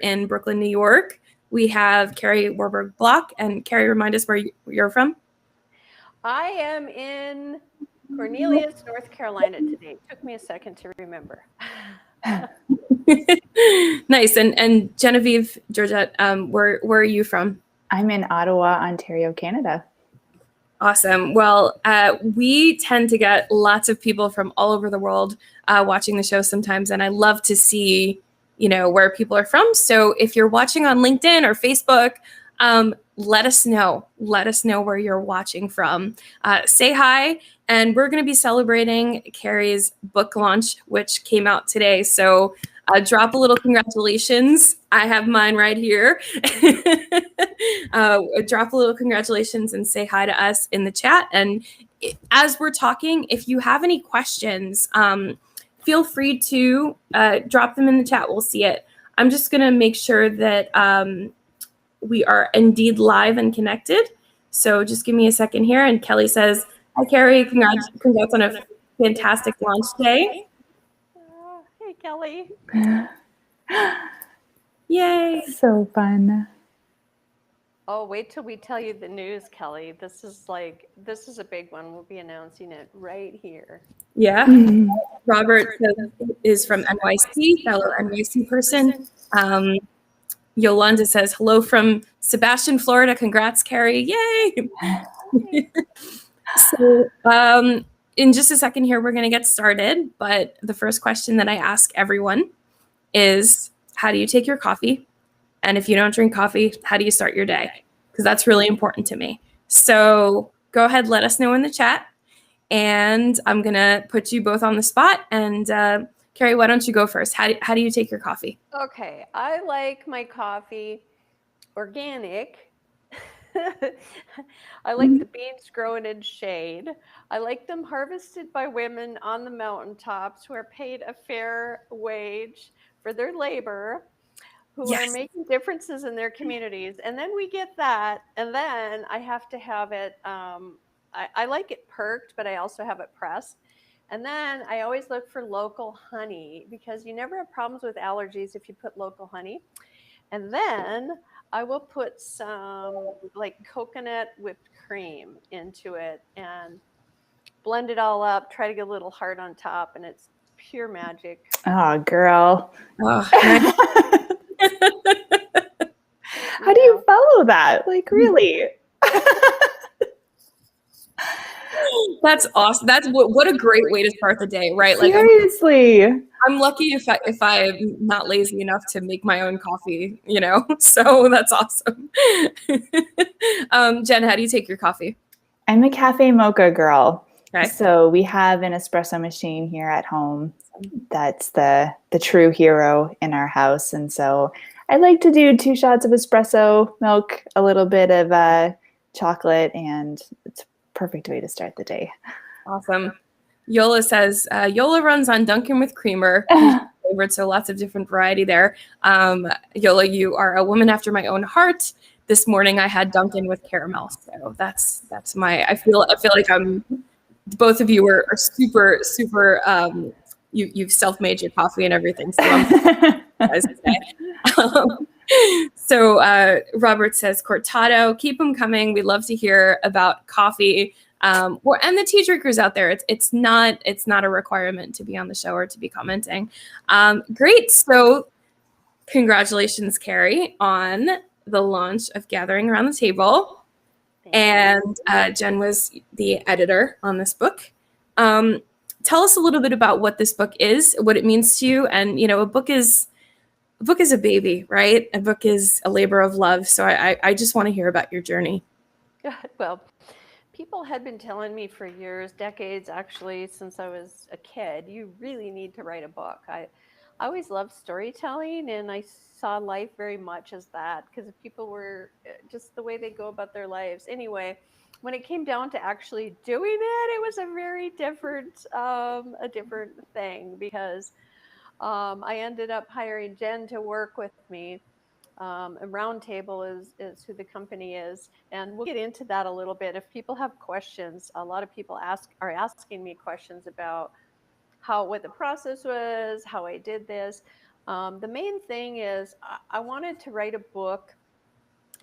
in Brooklyn, New York. We have Kari Warberg Block. And Kari, remind us where you're from. I am in Cornelius, North Carolina today. It took me a second to remember. Nice. And Genevieve, Georgette, where are you from? I'm in Ottawa, Ontario, Canada. Awesome. Well, we tend to get lots of people from all over the world watching the show sometimes, and I love to see, where people are from. So if you're watching on LinkedIn or Facebook, let us know. Let us know where you're watching from. Say hi, and we're going to be celebrating Kari's book launch, which came out today. So drop a little congratulations. I have mine right here. Drop a little congratulations and say hi to us in the chat. And as we're talking, if you have any questions, feel free to drop them in the chat. We'll see it. I'm just going to make sure that we are indeed live and connected. So just give me a second here. And Kelly says, hi, Kari. Congrats on a fantastic launch day. Hey, Kelly. Yay. So fun. Oh, wait till we tell you the news, Kelly. This is a big one. We'll be announcing it right here. Yeah. Robert is from NYC, fellow NYC person. Yolanda says, hello from Sebastian, Florida. Congrats, Kari. Yay. So in just a second here, we're going to get started. But the first question that I ask everyone is, how do you take your coffee? And if you don't drink coffee, how do you start your day? Because that's really important to me. So go ahead, let us know in the chat. And I'm going to put you both on the spot. And Kari, why don't you go first? How do you take your coffee? Okay. I like my coffee organic. I like the beans growing in shade. I like them harvested by women on the mountaintops who are paid a fair wage for their labor, who are making differences in their communities. And then we get that. And then I have to have it, I like it perked, but I also have it pressed. And then I always look for local honey, because you never have problems with allergies if you put local honey. And then I will put some coconut whipped cream into it and blend it all up, try to get a little hard on top, and it's pure magic. Oh, girl. Oh, How do you follow that? Really? That's awesome. That's what a great way to start the day, right? Seriously. I'm lucky if I'm not lazy enough to make my own coffee, so that's awesome. Jen, how do you take your coffee? I'm a cafe mocha girl. Okay. So we have an espresso machine here at home. That's the true hero in our house. And so I like to do 2 shots of espresso, milk, a little bit of chocolate, and it's a perfect way to start the day. Awesome. Yola says, Yola runs on Dunkin' with creamer. Favorite, so lots of different variety there. Yola, you are a woman after my own heart. This morning I had Dunkin' with caramel. So that's I feel like both of you are super, super, you've self-made your coffee and everything. So Robert says, cortado, keep them coming. We love to hear about coffee. And the tea drinkers out there, it's not a requirement to be on the show or to be commenting. Great. So congratulations, Kari, on the launch of Gathering Around the Table. And Jen was the editor on this book. Tell us a little bit about what this book is, what it means to you. And, a book is a baby, right? A book is a labor of love. So I just want to hear about your journey. Well, people had been telling me for years, decades actually, since I was a kid, you really need to write a book. I always loved storytelling, and I saw life very much as that, because people were just the way they go about their lives. Anyway, when it came down to actually doing it, it was a very different thing, because I ended up hiring Jen to work with me. And Roundtable is who the company is, and we'll get into that a little bit. If people have questions, a lot of people are asking me questions about what the process was, how I did this. The main thing is I wanted to write a book,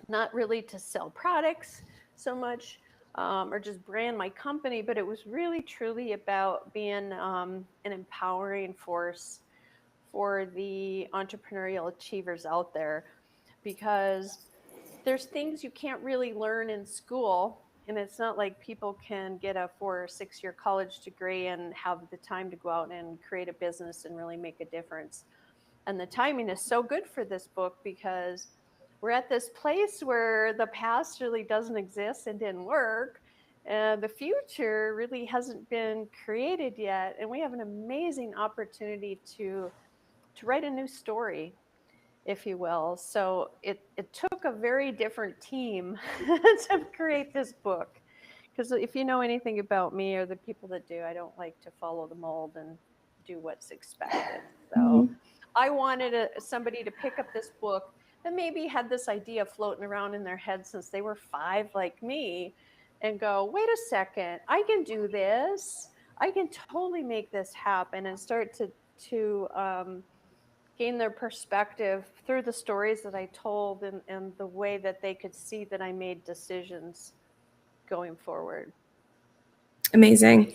not really to sell products so much, or just brand my company, but it was really truly about being an empowering force for the entrepreneurial achievers out there, because there's things you can't really learn in school. And it's not like people can get a 4 or 6 year college degree and have the time to go out and create a business and really make a difference. And the timing is so good for this book, because we're at this place where the past really doesn't exist and didn't work. And the future really hasn't been created yet. And we have an amazing opportunity to write a new story, if you will. So it took a very different team to create this book. Because if you know anything about me or the people that do, I don't like to follow the mold and do what's expected. So I wanted somebody to pick up this book that maybe had this idea floating around in their head since they were 5, like me, and go, wait a second, I can do this. I can totally make this happen, and start to gain their perspective through the stories that I told, and the way that they could see that I made decisions going forward. Amazing.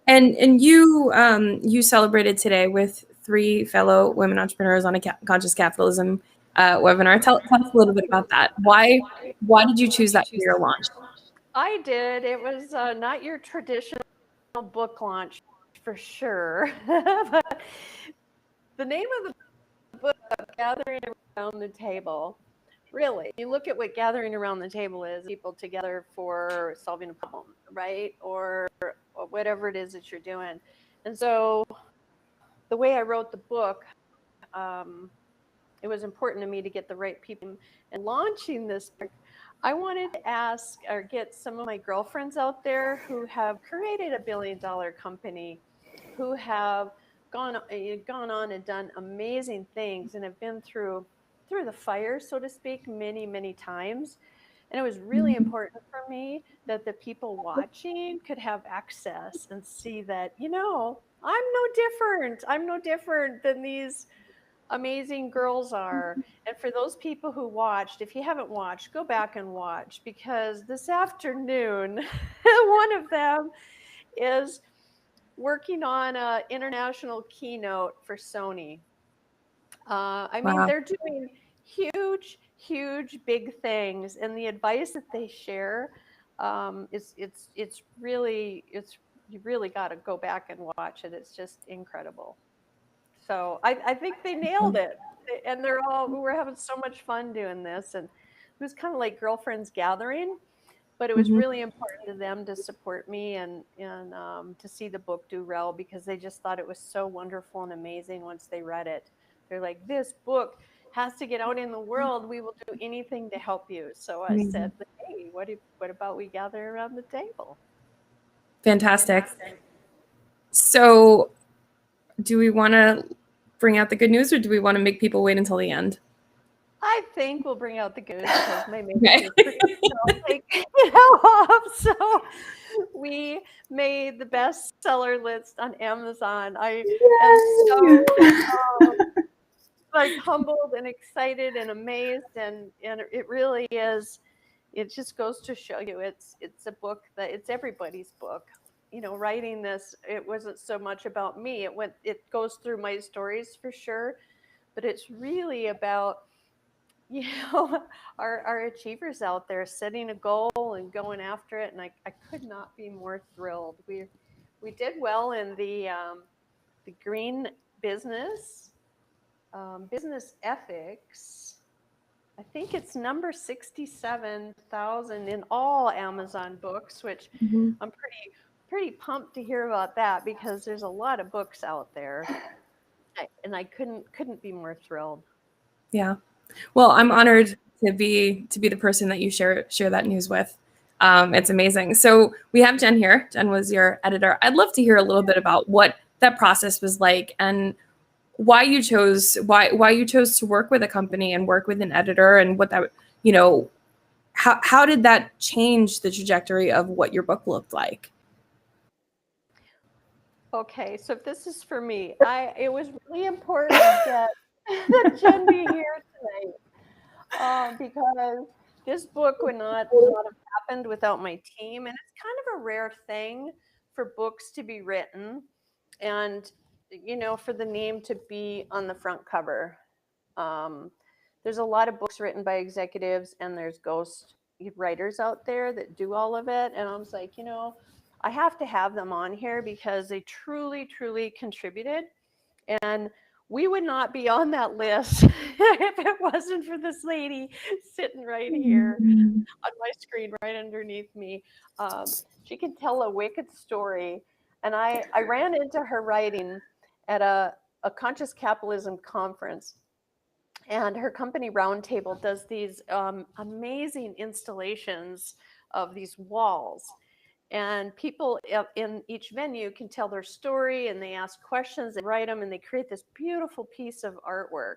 And you celebrated today with 3 fellow women entrepreneurs on a conscious capitalism webinar. Tell us a little bit about that. Why did you choose that for your launch? I did. It was not your traditional book launch for sure. But the name of the book, Gathering Around the Table, really, you look at what gathering around the table is: people together for solving a problem, right? Or whatever it is that you're doing. And so the way I wrote the book, it was important to me to get the right people. And launching this book, I wanted to ask or get some of my girlfriends out there who have created a billion-dollar company, who have gone on and done amazing things, and have been through the fire, so to speak, many, many times. And it was really important for me that the people watching could have access and see that, I'm no different. I'm no different than these amazing girls are. And for those people who watched, if you haven't watched, go back and watch, because this afternoon, one of them is working on an international keynote for Sony. Wow. They're doing huge, big things, and the advice that they share, it's really, you really got to go back and watch it. It's just incredible. So I think they nailed it, and we're having so much fun doing this, and it was kind of like girlfriends gathering, but it was really important to them to support me and to see the book do well, because they just thought it was so wonderful and amazing once they read it. They're like, this book has to get out in the world. We will do anything to help you. So I said, hey, what about we gather around the table? Fantastic. So do we want to bring out the good news, or do we want to make people wait until the end? I think we'll bring out the good, because my makeup is pretty off. So we made the bestseller list on Amazon. I am so humbled and excited and amazed, and it really is. It just goes to show you, it's a book that it's everybody's book. Writing this, it wasn't so much about me. It goes through my stories for sure, but it's really about our achievers out there setting a goal and going after it. And I could not be more thrilled. We did well in the green business ethics. I think it's number 67,000 in all Amazon books, which I'm pretty pumped to hear about that, because there's a lot of books out there, and I couldn't be more thrilled. Yeah. Well, I'm honored to be the person that you share that news with. It's amazing. So we have Jen here. Jen was your editor. I'd love to hear a little bit about what that process was like, and why you chose to work with a company and work with an editor, and what that, how did that change the trajectory of what your book looked like? Okay, so if this is for me, it was really important that that Jen be here tonight, because this book would not have happened without my team. And it's kind of a rare thing for books to be written and, for the name to be on the front cover. There's a lot of books written by executives, and there's ghost writers out there that do all of it. And I was like, I have to have them on here because they truly, truly contributed. And we would not be on that list if it wasn't for this lady sitting right here on my screen, right underneath me. She can tell a wicked story. And I ran into her writing at a conscious capitalism conference. And her company Roundtable does these amazing installations of these walls. And people in each venue can tell their story, and they ask questions, they write them, and they create this beautiful piece of artwork.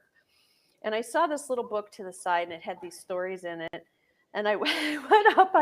And I saw this little book to the side, and it had these stories in it. And I went up,